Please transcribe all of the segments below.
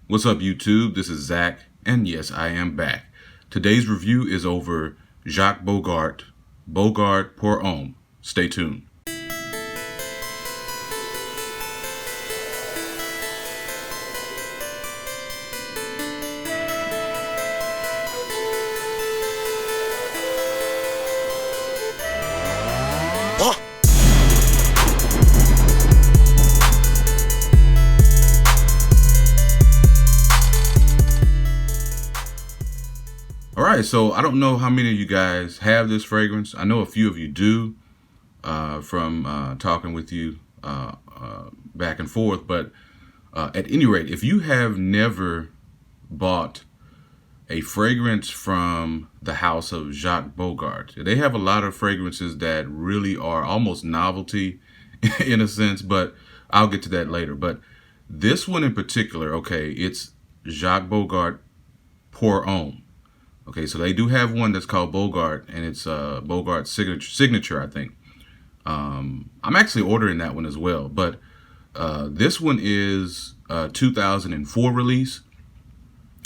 What's up, YouTube? This is Zach, and yes, I am back. Today's review is over Jacques Bogart, pour Homme. Stay tuned. All right, so I don't know how many of you guys have this fragrance. I know a few of you do from talking with you back and forth. But at any rate, if you have never bought a fragrance from the house of Jacques Bogart, they have a lot of fragrances that really are almost novelty in a sense, but I'll get to that later. But this one in particular, okay, it's Jacques Bogart, pour Homme. Okay, so they do have one that's called Bogart, and it's Bogart's signature, I think. I'm actually ordering that one as well, but this one is a 2004 release.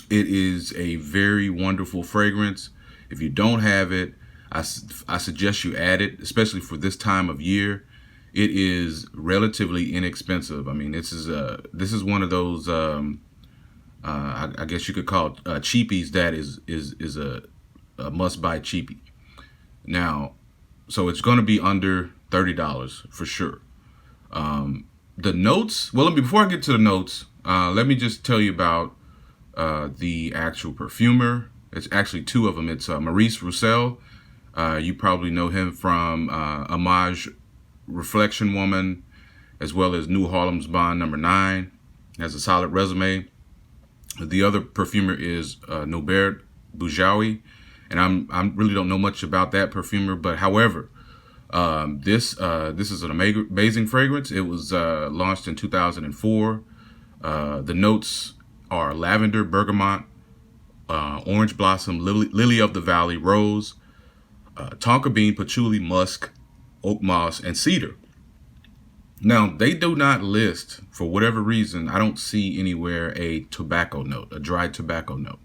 It is a very wonderful fragrance. If you don't have it, I suggest you add it, especially for this time of year. It is relatively inexpensive. I mean, this is one of those I guess you could call it cheapies. That is a must-buy cheapie. Now, so it's going to be under $30 for sure. The notes. Well, before I get to the notes, let me just tell you about the actual perfumer. It's actually two of them. It's Maurice Roussel. You probably know him from Homage, Reflection Woman, as well as New Harlem's Bond Number 9. Has a solid resume. The other perfumer is Norbert Boujaoui, and I really don't know much about that perfumer. But however, this is an amazing fragrance. It was launched in 2004. The notes are lavender, bergamot, orange blossom, lily of the valley, rose, tonka bean, patchouli, musk, oak moss, and cedar. Now, they do not list, for whatever reason, I don't see anywhere a tobacco note, a dried tobacco note.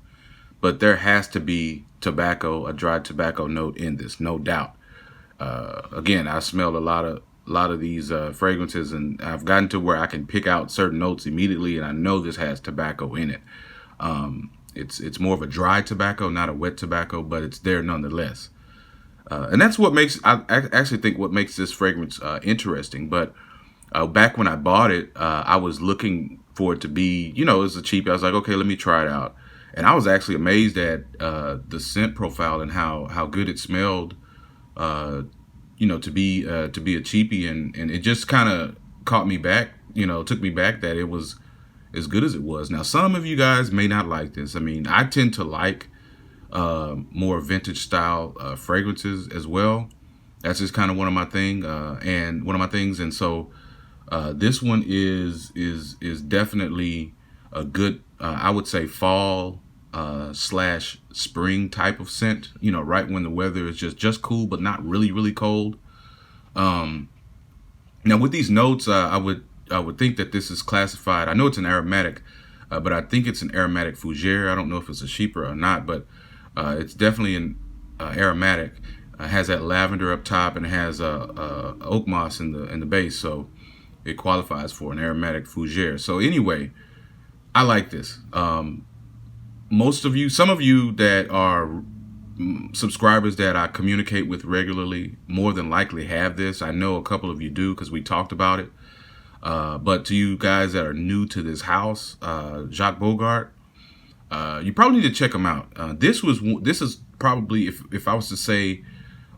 But there has to be a dried tobacco note in this, no doubt. Again, I smelled a lot of these fragrances, and I've gotten to where I can pick out certain notes immediately, and I know this has tobacco in it. It's more of a dry tobacco, not a wet tobacco, but it's there nonetheless. And that's what I actually think what makes this fragrance interesting. But back when I bought it, I was looking for it to be, it's a cheapie. I was like, okay, let me try it out. And I was actually amazed at the scent profile and how good it smelled, to be a cheapie. And it just kind of caught me back, took me back that it was as good as it was. Now, some of you guys may not like this. I mean, I tend to like more vintage style fragrances as well. That's just kind of one of my things. And so this one is definitely a good, I would say, fall / spring type of scent. Right when the weather is just cool, but not really, really cold. Now with these notes, I would think that this is classified. I know it's an aromatic, but I think it's an aromatic fougere. I don't know if it's a chypre or not, but it's definitely an aromatic. Has that lavender up top and has oak moss in the base, so it qualifies for an aromatic fougere. So anyway, I like this. Some of you that are subscribers that I communicate with regularly, more than likely have this. I know a couple of you do because we talked about it. But to you guys that are new to this house, Jacques Bogart, you probably need to check them out. This is probably, if I was to say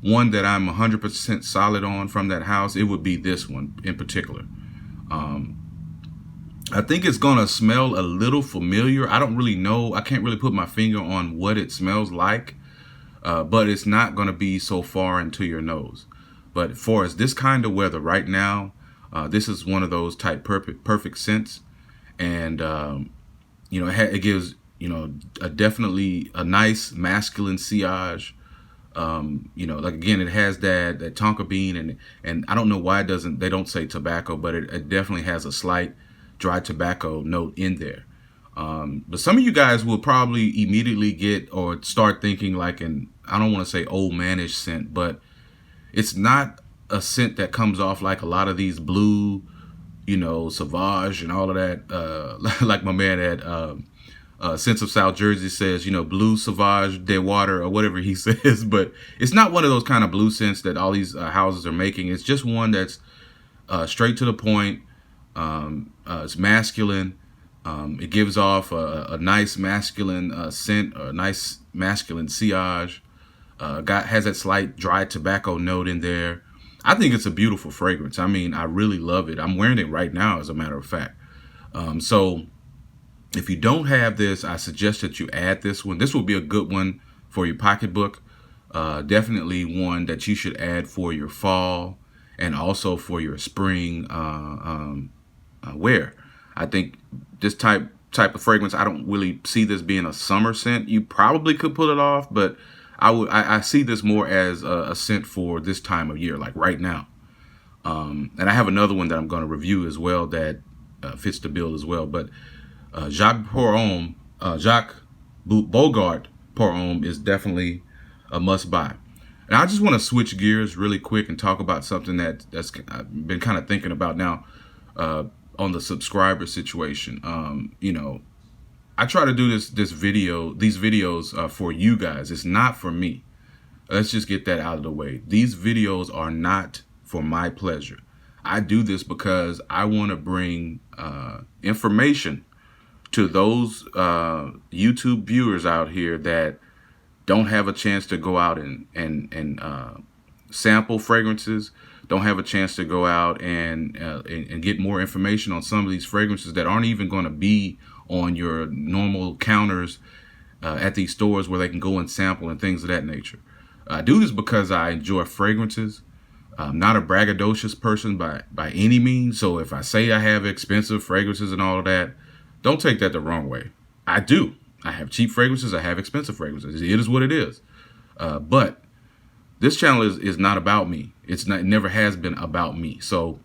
one that I'm 100% solid on from that house, it would be this one in particular. I think it's gonna smell a little familiar. I don't really know. I can't really put my finger on what it smells like, but it's not gonna be so far into your nose. But for as this kind of weather right now, this is one of those type perfect scents, and it gives definitely a nice masculine sillage. Like again, it has that tonka bean, and I don't know why they don't say tobacco, but it definitely has a slight dry tobacco note in there. But some of you guys will probably immediately get or start thinking like I don't want to say old manish scent, but it's not a scent that comes off like a lot of these blue, Sauvage and all of that. Like my man at Sense of South Jersey says, blue Sauvage de water or whatever he says. But it's not one of those kind of blue scents that all these houses are making. It's just one that's straight to the point. It's masculine. It gives off a nice masculine scent, or a nice masculine sillage. Has that slight dry tobacco note in there. I think it's a beautiful fragrance. I mean, I really love it. I'm wearing it right now, as a matter of fact. So if you don't have this, I suggest that you add this one. This will be a good one for your pocketbook. Definitely one that you should add for your fall and also for your spring wear. I think this type of fragrance, I don't really see this being a summer scent. You probably could pull it off, but I see this more as a scent for this time of year, like right now. And I have another one that I'm going to review as well that fits the bill as well. But Jacques Bogart Pour Homme is definitely a must buy. And I just want to switch gears really quick and talk about something that's I've been kind of thinking about now on the subscriber situation. I try to do these videos for you guys. It's not for me. Let's just get that out of the way. These videos are not for my pleasure. I do this because I want to bring information to those YouTube viewers out here that don't have a chance to go out and sample fragrances, don't have a chance to go out and get more information on some of these fragrances that aren't even going to be on your normal counters at these stores where they can go and sample and things of that nature. I do this because I enjoy fragrances. I'm not a braggadocious person by any means. So if I say I have expensive fragrances and all of that, don't take that the wrong way. I do. I have cheap fragrances. I have expensive fragrances. It is what it is. But this channel is not about me. It never has been about me. So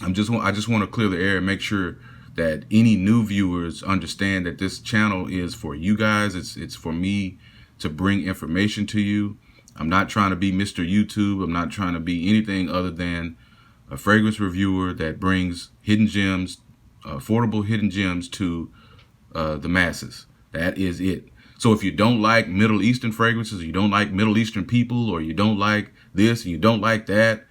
I just want to clear the air and make sure that any new viewers understand that this channel is for you guys. It's for me to bring information to you. I'm not trying to be Mr. YouTube. I'm not trying to be anything other than a fragrance reviewer that brings hidden gems, affordable hidden gems to the masses. That is it. So if you don't like Middle Eastern fragrances, or you don't like Middle Eastern people, or you don't like this and you don't like that,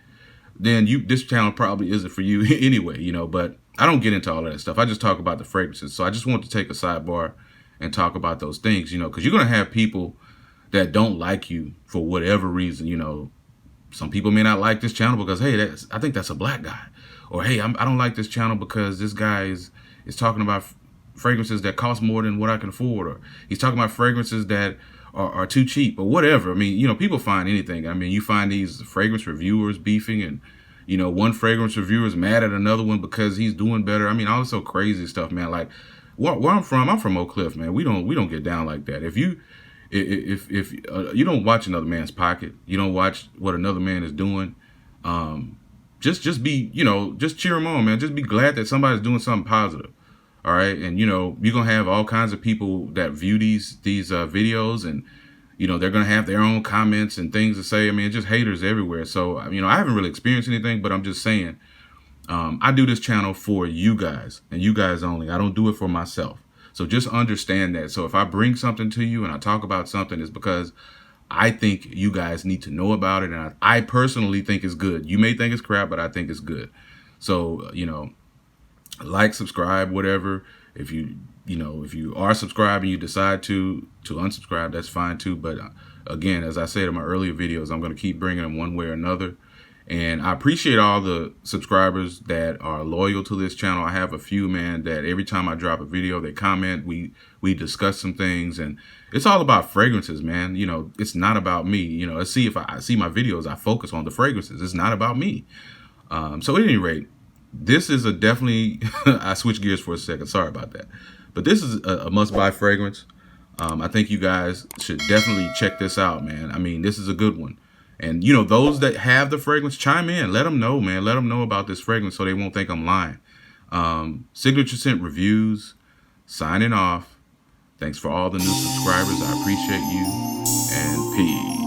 then this channel probably isn't for you anyway, but I don't get into all of that stuff. I just talk about the fragrances. So I just want to take a sidebar and talk about those things, because you're going to have people that don't like you for whatever reason. Some people may not like this channel because, hey, I think that's a black guy. Or, hey, I don't like this channel because this guy is talking about fragrances that cost more than what I can afford. Or he's talking about fragrances that are too cheap or whatever. I mean, people find anything. I mean, you find these fragrance reviewers beefing and, one fragrance reviewer is mad at another one because he's doing better. I mean, all this so crazy stuff, man. Like where I'm from Oak Cliff, man. We don't get down like that. If you don't watch another man's pocket, you don't watch what another man is doing. Just be, just cheer him on, man. Just be glad that somebody's doing something positive. All right. And, you're going to have all kinds of people that view these videos and, they're going to have their own comments and things to say. I mean, it's just haters everywhere. So, I haven't really experienced anything, but I'm just saying, I do this channel for you guys and you guys only. I don't do it for myself. So just understand that. So if I bring something to you and I talk about something, it's because I think you guys need to know about it. And I personally think it's good. You may think it's crap, but I think it's good. So, like, subscribe, whatever. If you are subscribed and you decide to unsubscribe, that's fine too. But again, as I said in my earlier videos, I'm going to keep bringing them one way or another. And I appreciate all the subscribers that are loyal to this channel. I have a few, man, that every time I drop a video, they comment, we discuss some things, and it's all about fragrances, man. It's not about me. If I see my videos, I focus on the fragrances. It's not about me. So at any rate, this is a definitely, I switched gears for a second. Sorry about that. But this is a must-buy fragrance. I think you guys should definitely check this out, man. I mean, this is a good one. And, those that have the fragrance, chime in. Let them know, man. Let them know about this fragrance so they won't think I'm lying. Signature scent reviews, signing off. Thanks for all the new subscribers. I appreciate you. And peace.